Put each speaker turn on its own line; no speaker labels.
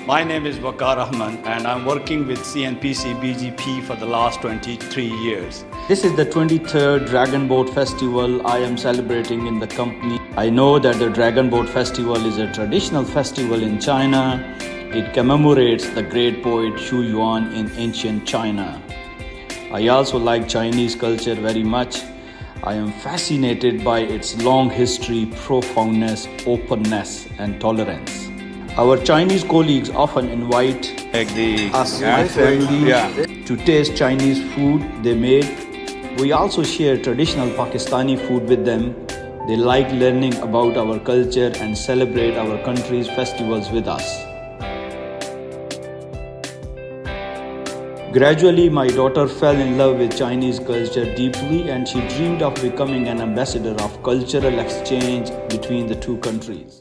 My name is Wagar Ahmed and I'm working with CNPC BGP for the last 23 years. This is the 23rd Dragon Boat Festival I am celebrating in the company. I know that the Dragon Boat Festival is a traditional festival in China. It commemorates the great poet Xu Yuan in ancient China. I also like Chinese culture very much. I am fascinated by its long history, profoundness, openness, and tolerance. Our Chinese colleagues often invite us, my family, to taste Chinese food they made. We also share traditional Pakistani food with them. They like learning about our culture and celebrate our country's festivals with us. Gradually, my daughter fell in love with Chinese culture deeply and she dreamed of becoming an ambassador of cultural exchange between the two countries.